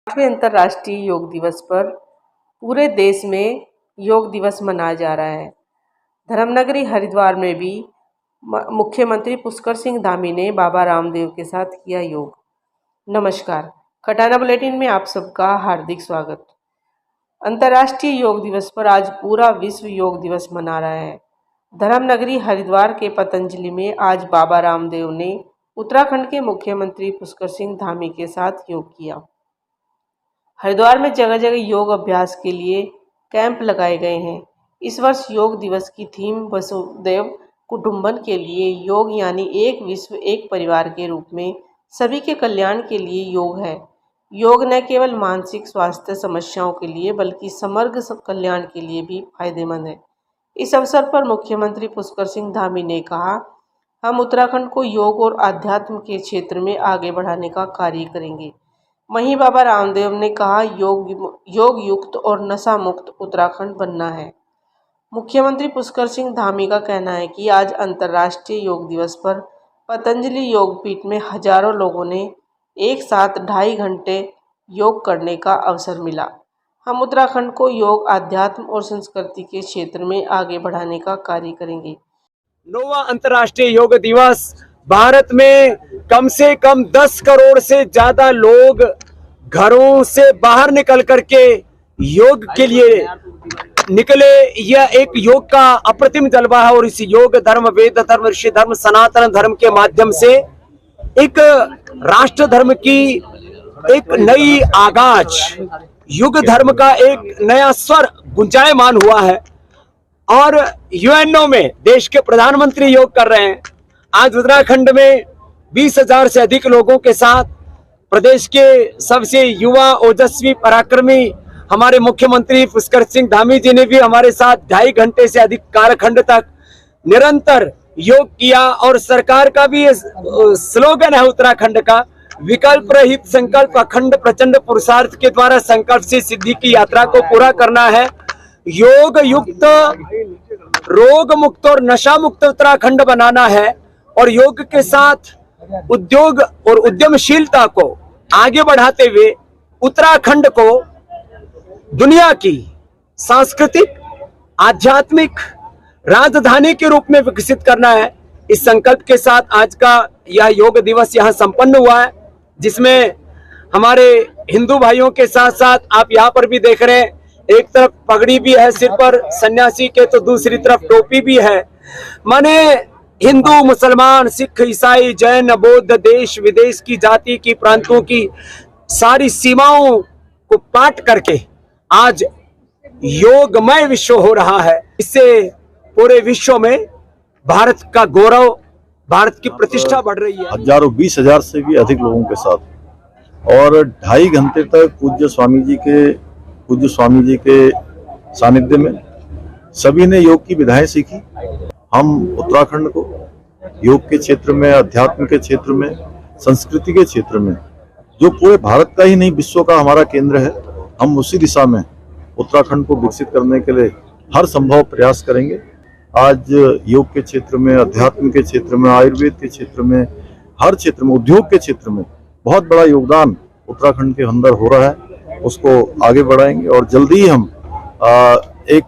8वें अंतर्राष्ट्रीय योग दिवस पर पूरे देश में योग दिवस मनाया जा रहा है। धर्मनगरी हरिद्वार में भी मुख्यमंत्री पुष्कर सिंह धामी ने बाबा रामदेव के साथ किया योग। नमस्कार, खटाना बुलेटिन में आप सबका हार्दिक स्वागत। अंतर्राष्ट्रीय योग दिवस पर आज पूरा विश्व योग दिवस मना रहा है। धर्मनगरी हरिद्वार के पतंजलि में आज बाबा रामदेव ने उत्तराखंड के मुख्यमंत्री पुष्कर सिंह धामी के साथ योग किया। हरिद्वार में जगह जगह योग अभ्यास के लिए कैंप लगाए गए हैं। इस वर्ष योग दिवस की थीम वसुधैव कुटुंबकम के लिए योग यानी एक विश्व एक परिवार के रूप में सभी के कल्याण के लिए योग है। योग न केवल मानसिक स्वास्थ्य समस्याओं के लिए बल्कि समग्र कल्याण के लिए भी फायदेमंद है। इस अवसर पर मुख्यमंत्री पुष्कर सिंह धामी ने कहा, हम उत्तराखंड को योग और आध्यात्म के क्षेत्र में आगे बढ़ाने का कार्य करेंगे। वहीं बाबा रामदेव ने कहा, योग युक्त और नशा मुक्त उत्तराखंड बनना है। मुख्यमंत्री पुष्कर सिंह धामी का कहना है कि आज अंतर्राष्ट्रीय योग दिवस पर पतंजलि योगपीठ में हजारों लोगों ने एक साथ 2.5 घंटे योग करने का अवसर मिला। हम उत्तराखंड को योग, अध्यात्म और संस्कृति के क्षेत्र में आगे बढ़ाने का कार्य करेंगे। 9वां अंतर्राष्ट्रीय योग दिवस भारत में कम से कम 10 करोड़ से ज्यादा लोग घरों से बाहर निकल करके योग के लिए निकले। यह एक योग का अप्रतिम जलवा है और इस योग धर्म, वेद धर्म, ऋषि धर्म, सनातन धर्म के माध्यम से एक राष्ट्र धर्म की एक नई आगाज, युग धर्म का एक नया स्वर गुंजायमान हुआ है और यूएनओ में देश के प्रधानमंत्री योग कर रहे हैं। आज उत्तराखंड में 20,000 से अधिक लोगों के साथ प्रदेश के सबसे युवा, ओजस्वी, पराक्रमी हमारे मुख्यमंत्री पुष्कर सिंह धामी जी ने भी हमारे साथ 2.5 घंटे से अधिक कालखंड तक निरंतर योग किया। और सरकार का भी ये स्लोगन है उत्तराखंड का, विकल्प रहित संकल्प, अखंड प्रचंड पुरुषार्थ के द्वारा संकल्प से सिद्धि की यात्रा को पूरा करना है। योग युक्त, रोग मुक्त और नशा मुक्त उत्तराखंड बनाना है और योग के साथ उद्योग और उद्यमशीलता को आगे बढ़ाते हुए उत्तराखंड को दुनिया की सांस्कृतिक, आध्यात्मिक राजधानी के रूप में विकसित करना है। इस संकल्प के साथ आज का यह योग दिवस यहाँ संपन्न हुआ है, जिसमें हमारे हिंदू भाइयों के साथ साथ आप यहाँ पर भी देख रहे हैं, एक तरफ पगड़ी भी है सिर पर सन्यासी के, तो दूसरी तरफ टोपी भी है। माने हिंदू, मुसलमान, सिख, ईसाई, जैन, बौद्ध, देश विदेश की जाति की, प्रांतों की सारी सीमाओं को पाट करके आज योगमय विश्व हो रहा है। इससे पूरे विश्व में भारत का गौरव, भारत की प्रतिष्ठा बढ़ रही है। हजारों, 20,000 से भी अधिक लोगों के साथ और 2.5 घंटे तक पूज्य स्वामी जी के सानिध्य में सभी ने योग की विधाएं सीखी। हम उत्तराखंड को योग के क्षेत्र में, अध्यात्म के क्षेत्र में, संस्कृति के क्षेत्र में, जो पूरे भारत का ही नहीं विश्व का हमारा केंद्र है, हम उसी दिशा में उत्तराखंड को विकसित करने के लिए हर संभव प्रयास करेंगे। आज योग के क्षेत्र में, अध्यात्म के क्षेत्र में, आयुर्वेद के क्षेत्र में, हर क्षेत्र में, उद्योग के क्षेत्र में बहुत बड़ा योगदान उत्तराखंड के अंदर हो रहा है। उसको आगे बढ़ाएंगे और जल्दी ही हम एक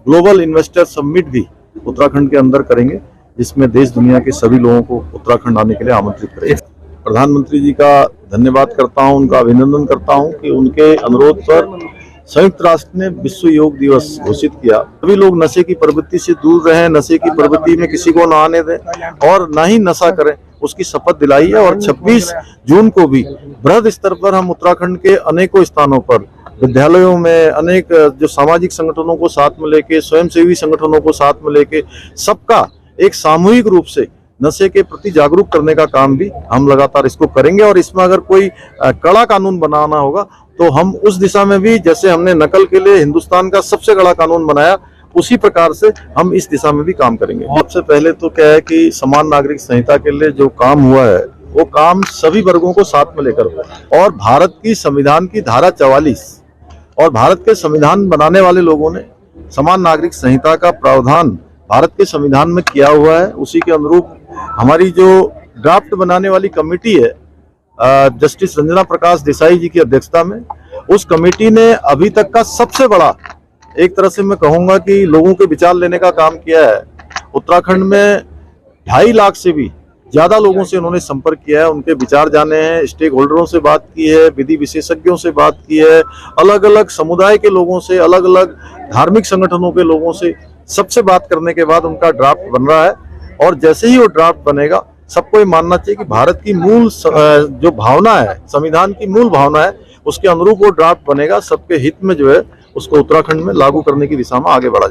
ग्लोबल इन्वेस्टर समिट भी उत्तराखंड के अंदर करेंगे, जिसमें देश दुनिया के सभी लोगों को उत्तराखंड आने के लिए आमंत्रित करेंगे। प्रधानमंत्री जी का धन्यवाद करता हूं, उनका अभिनंदन करता हूं कि उनके अनुरोध पर संयुक्त राष्ट्र ने विश्व योग दिवस घोषित किया। सभी लोग नशे की प्रवृत्ति से दूर रहें, नशे की प्रवृत्ति में किसी को न आने दें और न ही नशा करें, उसकी शपथ दिलाई है। और 26 जून को भी बृहद स्तर पर हम उत्तराखंड के अनेकों स्थानों पर, विद्यालयों में, अनेक जो सामाजिक संगठनों को साथ में लेके, स्वयंसेवी संगठनों को साथ में लेके, सबका एक सामूहिक रूप से नशे के प्रति जागरूक करने का काम भी हम लगातार इसको करेंगे। और इसमें अगर कोई कड़ा कानून बनाना होगा तो हम उस दिशा में भी, जैसे हमने नकल के लिए हिंदुस्तान का सबसे कड़ा कानून बनाया, उसी प्रकार से हम इस दिशा में भी काम करेंगे। सबसे पहले तो क्या है कि समान नागरिक संहिता के लिए जो काम हुआ है, वो काम सभी वर्गों को साथ में लेकर हुआ और भारत की संविधान की धारा 44 और भारत के संविधान बनाने वाले लोगों ने समान नागरिक संहिता का प्रावधान भारत के संविधान में किया हुआ है। उसी के अनुरूप हमारी जो ड्राफ्ट बनाने वाली कमेटी है जस्टिस रंजना प्रकाश देसाई जी की अध्यक्षता में उस कमेटी ने अभी तक का सबसे बड़ा, एक तरह से मैं कहूंगा कि लोगों के विचार लेने का काम किया है। उत्तराखंड में 2.5 लाख से भी ज्यादा लोगों से उन्होंने संपर्क किया है, उनके विचार जाने हैं, स्टेक होल्डरों से बात की है, विधि विशेषज्ञों से बात की है, अलग अलग समुदाय के लोगों से, अलग अलग धार्मिक संगठनों के लोगों से, सबसे बात करने के बाद उनका ड्राफ्ट बन रहा है। और जैसे ही वो ड्राफ्ट बनेगा, सबको ये मानना चाहिए कि भारत की मूल जो भावना है, संविधान की मूल भावना है, उसके अनुरूप वो ड्राफ्ट बनेगा। सबके हित में जो है उसको उत्तराखंड में लागू करने की दिशा में आगे बढ़ा जाए।